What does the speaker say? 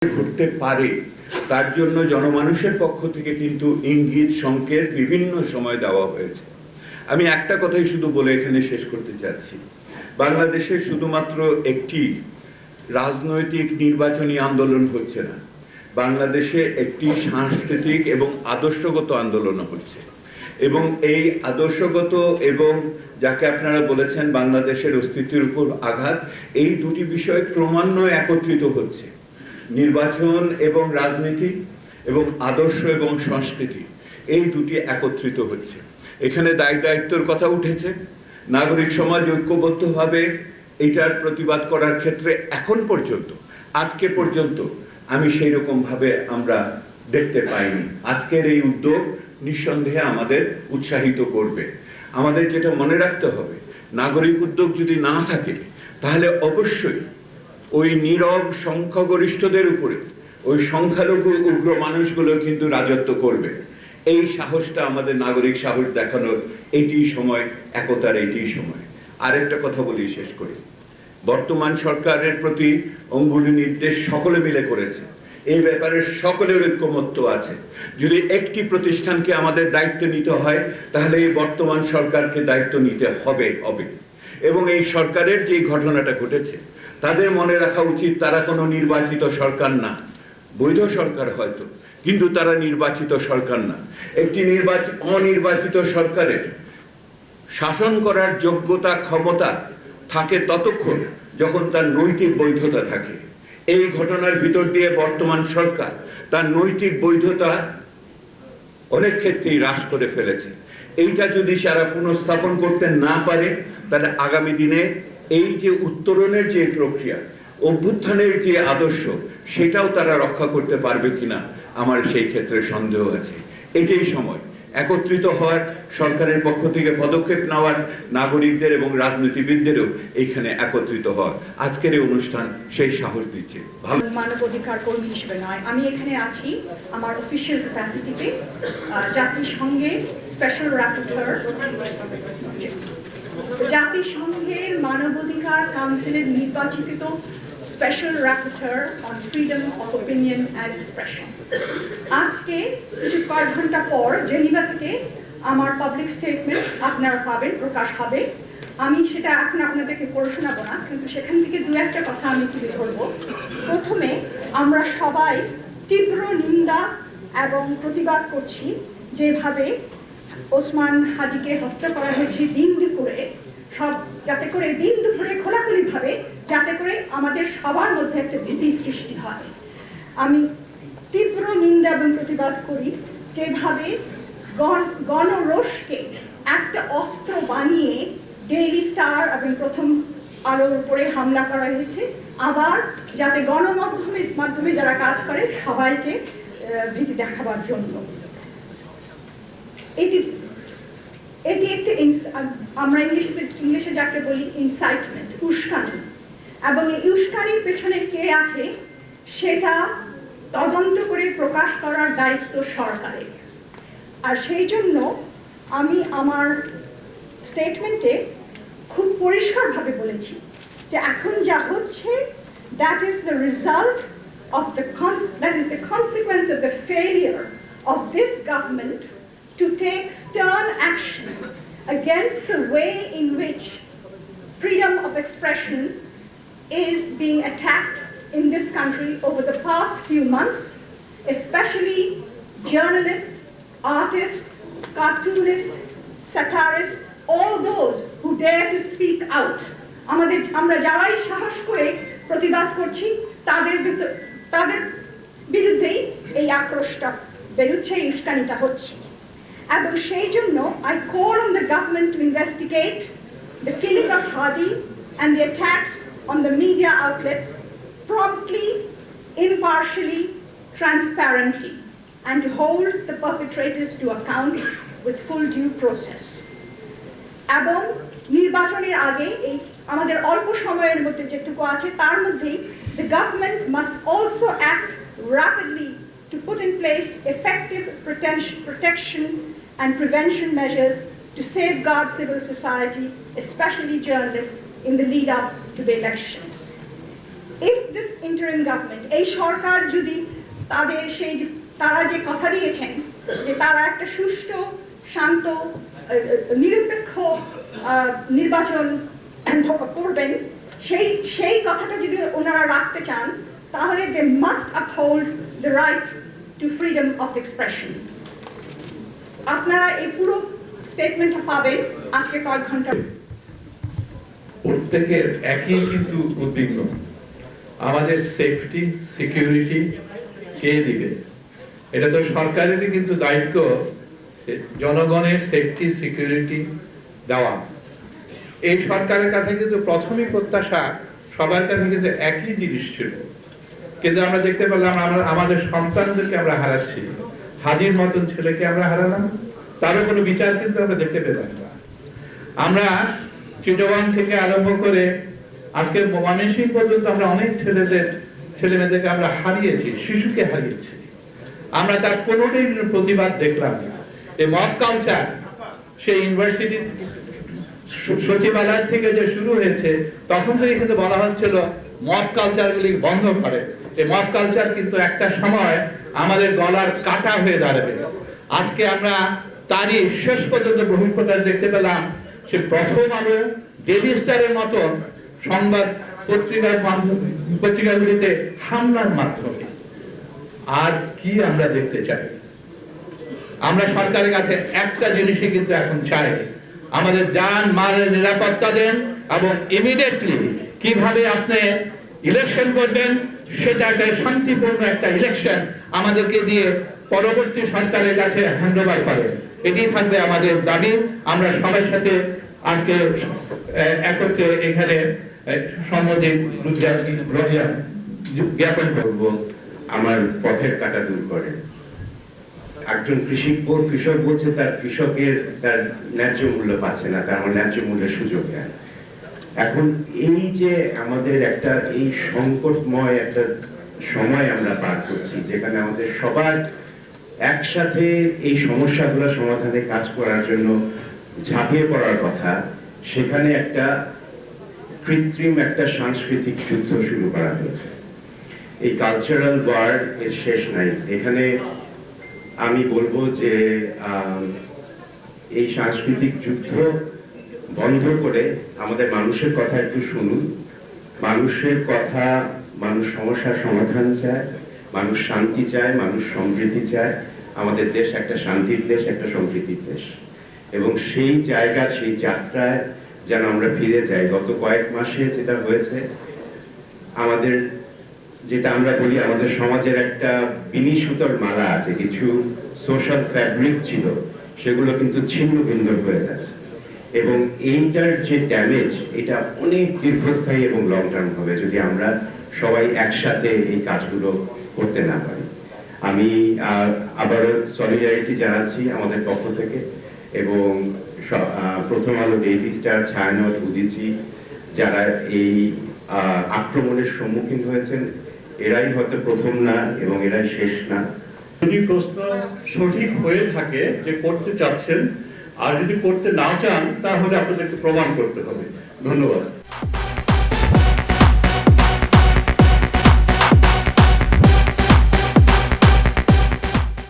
ঘটতে পারে তার জন্য জনমানুষের পক্ষ থেকে কিন্তু ইঙ্গিত সংকেত বিভিন্ন সময় দেওয়া হয়েছে। আমি একটা কথাই শুধু বলে এখানে শেষ করতে চাচ্ছি, বাংলাদেশে শুধুমাত্র একটি রাজনৈতিক নির্বাচনী আন্দোলন হচ্ছে না, বাংলাদেশে একটি সাংস্কৃতিক এবং আদর্শগত আন্দোলন হচ্ছে, এবং এই আদর্শগত এবং যাকে আপনারা বলেছেন বাংলাদেশের অস্তিত্বের উপর আঘাত, এই দুটি বিষয় ক্রমান্বয়ে একত্রিত হচ্ছে। নির্বাচন এবং রাজনীতি এবং আদর্শ এবং সংস্কৃতি এই দুটি একত্রিত হচ্ছে। এখানে দায়িত্বের কথা উঠেছে। নাগরিক সমাজ ঐক্যবদ্ধভাবে এটার প্রতিবাদ করার ক্ষেত্রে এখন পর্যন্ত, আজকে পর্যন্ত আমি সেই রকম ভাবে আমরা দেখতে পাইনি। আজকের এই উদ্যোগ নিঃসন্দেহে আমাদের উৎসাহিত করবে। আমাদের যেটা মনে রাখতে হবে, নাগরিক উদ্যোগ যদি না থাকে তাহলে অবশ্যই ওই নীরব সংখ্যাগরিষ্ঠদের উপরে ওই সংখ্যালঘু উগ্র মানুষগুলো কিন্তু রাজত্ব করবে। এই সাহসটা আমাদের নাগরিক সাহস দেখানোর এটি সময়, একতার এটি সময়। আরেকটা কথা বলি শেষ করি, বর্তমান সরকারের প্রতি অঙ্গুলি নির্দেশ সকলে মিলে করেছে, এই ব্যাপারে সকলের ঐক্যমত্য আছে। যদি একটি প্রতিষ্ঠানকে আমাদের দায়িত্ব নিতে হয় তাহলে এই বর্তমান সরকারকে দায়িত্ব নিতে হবে। এবং এই সরকারের যে ঘটনাটা ঘটেছে তাদের মনে রাখা উচিত, তারা কোনো নির্বাচিত সরকার না, বৈধ সরকার হয়তো, কিন্তু তারা নির্বাচিত সরকার না। একটি অনির্বাচিত সরকারের শাসন করার যোগ্যতা ক্ষমতা থাকে ততক্ষণ যখন তার নৈতিক বৈধতা থাকে। এই ঘটনার ভিতর দিয়ে বর্তমান সরকার তার নৈতিক বৈধতা অনেক ক্ষেত্রেই হ্রাস করে ফেলেছে। এইটা যদি সারা পুনঃস্থাপন করতে না পারে তাহলে আগামী দিনে এই যে উত্তরণের যে প্রক্রিয়া, অভ্যুত্থানের যে আদর্শ, সেটাও তারা রক্ষা করতে পারবে কিনা আমার সেই ক্ষেত্রে সন্দেহ আছে। এটাই সময় একত্রিত হওয়ার, সরকারের পক্ষ থেকে পদক্ষেপ নেওয়ার, নাগরিকদের এবং রাজনীতিবিদদেরও এইখানে একত্রিত হওয়ার। আজকের এই অনুষ্ঠান সেই সাহস দিচ্ছে। ভালো মানবাধিকার কর্মী হিসেবে নয়, আমি এখানে আছি আমার অফিসিয়াল ক্যাপাসিটিতে, জাতিসংঘের স্পেশাল রাপোর্টার, জাতিসংঘের মানবাধিকার কাউন্সিলের নির্বাচিত special rapporteur on freedom of opinion and expression. আজকে কিছু কয়েক ঘন্টা পর জেনিভা থেকে আমার পাবলিক স্টেটমেন্ট আপনারা পাবেন, প্রকাশ হবে। আমি সেটা এখন আপনাদেরকে পড়ে শোনাবো না, কিন্তু সেখান থেকে দু একটা কথা আমি তুলে ধরবো। প্রথমে আমরা সবাই তীব্র নিন্দা এবং প্রতিবাদ করছি যেভাবে ওসমান হাদিকে হত্যা করা হয়েছে দিন দুপুরে, যাতে করে দিন দুপুরে খোলাখুলি ভাবে, যাতে করে আমাদের সবার মধ্যে একটা ভীতি সৃষ্টি হয়। আমি তীব্র নিন্দা এবং প্রতিবাদ করি যেভাবে গণরোষকে একটা অস্ত্র বানিয়ে ডেইলি স্টার এবং প্রথম আলোর উপরে হামলা করা হয়েছে, আবার যাতে গণমাধ্যমের মাধ্যমে যারা কাজ করে সবাইকে ভীতি দেখাবার জন্য। এটি একটি আমরা ইংলিশে যাকে বলি ইনসাইটমেন্ট, উস্কানি, এবং এই উস্কানির পেছনে কে আছে সেটা তদন্ত করে প্রকাশ করার দায়িত্ব সরকারের। আর সেই জন্য আমি আমার স্টেটমেন্টে খুব পরিষ্কারভাবে বলেছি যে এখন যা হচ্ছে that is the consequence of the failure of this government to take stern action against the way in which freedom of expression is being attacked in this country over the past few months, especially journalists, artists, cartoonists, satirists, all those who dare to speak out. আমরা যারাই সাহস করে প্রতিবাদ করছি তাদের বিরুদ্ধেই এই আক্রোশটা বেরোচ্ছে, এই উস্কানিটা হচ্ছে। এবং সেই জন্য I call on the government to investigate the killing of Hadi and the attacks on the media outlets promptly, impartially, transparently, and to hold the perpetrators to account with full due process. এবং নির্বাচনের আগে এই আমাদের অল্প সময়ের মধ্যে যেটুকু আছে তার মধ্যেই the government must also act rapidly to put in place effective protection and prevention measures to safeguard civil society, especially journalists, in the lead up to the elections. if this interim government, এই সরকার যদি তাদের সেই তারা যে কথা দিয়েছেন যে তারা একটা সুষ্ঠু শান্ত নিরপেক্ষ নির্বাচন করবেন, সেই কথাটা যদি ওনারা রাখতে চান, তাহলে they must uphold the right to freedom of expression. আপনারা এই পুরো স্টেটমেন্টটা পাবেন আজকে কয়েক ঘন্টা। প্রত্যেকের একই কিন্তু উদ্বিগ্ন, আমাদের সেফটি সিকিউরিটি কে দিবে? এটা তো সরকারেরই কিন্তু দায়িত্ব জনগণের সেফটি সিকিউরিটি দেওয়া। এই সরকারের কাছে কিন্তু প্রথমেই প্রত্যাশা সবার কাছে কিন্তু একই জিনিস ছিল, কিন্তু আমরা দেখতে পেলাম আমরা আমাদের সন্তানদেরকে আমরা হারাচ্ছি, হাদির মতন ছেলেকে আমরা হারালাম, তারও কোনো বিচার কিন্তু আমরা দেখতে পেলাম না। আমরা চিটগাং থেকে আরম্ভ করে আজকে ময়মনসিংহ পর্যন্ত আমরা অনেক ছেলে মেয়েদেরকে আমরা হারিয়েছি, শিশুকে হারিয়েছি, আমরা তার কোনোটাই প্রতিবাদ দেখলাম না। এই মব কালচার সেই ইউনিভার্সিটি সচিবালয় থেকে যে শুরু হয়েছে, তখন থেকে কিন্তু বলা হচ্ছিল মব কালচারগুলি বন্ধ করে। এই মব কালচার কিন্তু একটা সময় আমাদের গলার কাটা হয়ে দাঁড়াবে। আজকে আমরা তারই শেষ পর্যন্ত বহিঃপ্রকাশ দেখতে পেলাম, সে প্রথম আলো, ডেইলি স্টারের মতো সংবাদ পত্রিকাগুলিতে হামলার মাধ্যমে। আর কি আমরা দেখতে চাই? আমরা সরকারের কাছে একটা জিনিসই কিন্তু এখন চাই, আমাদের জান মালের নিরাপত্তা দেন এবং ইমিডিয়েটলি কিভাবে আপনি ইলেকশন করবেন সেটা একটা শান্তিপূর্ণ একটা ইলেকশন আমাদেরকে দিয়ে পরবর্তী সরকারের কাছে হ্যান্ডওভার করে। এটি থাকবে আমাদের দাবি। আমরা সবার সাথে আজকে একত্রে এখানে সম্মতি জ্ঞাপন করব, আমার পথের কাটা দূর করে। একজন কৃষক বলছে তার কৃষকের তার ন্যায্য মূল্য পাচ্ছে না, তার আমার ন্যায্য মূল্যের সুযোগ নেয়। এখন এই যে আমাদের একটা এই সংকটময় একটা সময় আমরা পার করছি, যেখানে আমাদের সবার একসাথে এই সমস্যাগুলো সমাধানে কাজ করার জন্য ঝাঁপিয়ে পড়ার কথা, সেখানে একটা কৃত্রিম একটা সাংস্কৃতিক যুদ্ধ শুরু করা হয়েছে। এই কালচারাল ওয়ার এর শেষ নাই। এখানে আমি বলবো যে এই সাংস্কৃতিক যুদ্ধ বন্ধ করে আমাদের মানুষের কথা একটু শুনুন। মানুষের কথা, মানুষ সমস্যার সমাধান চায়, মানুষ শান্তি চায়, মানুষ সমৃদ্ধি চায়। আমাদের দেশ একটা শান্তির দেশ, একটা সমৃদ্ধির দেশ, এবং সেই জায়গা, সেই যাত্রায় যেন আমরা ফিরে যাই। গত কয়েক মাসে যেটা হয়েছে, আমাদের যেটা আমরা বলি আমাদের সমাজের একটা বিনি সুতোর মালা আছে, কিছু সোশ্যাল ফ্যাব্রিক ছিল, সেগুলো কিন্তু ছিন্ন ভিন্ন হয়ে যাচ্ছে, এবং এইটার যে ড্যামেজ, এটা অনেক দীর্ঘস্থায়ী এবং লং টার্ম হবে যদি আমরা সবাই একসাথে এই কাজগুলো করতে না পারি। আমি আবারও সলিডারিটি জানাচ্ছি আমাদের পক্ষ থেকে, এবং প্রথম আলো, ডেইলি স্টার, ছায়ানট, উদীচী যারা এই আক্রমণের সম্মুখীন হয়েছেন, এরাই হয়তো প্রথম না এবং এরাই শেষ না। যদি প্রশ্ন সঠিক হয়ে থাকে যে করতে চাচ্ছেন, আর যদি করতে না চান তাহলে আপনাদেরকে প্রমাণ করতে হবে। ধন্যবাদ।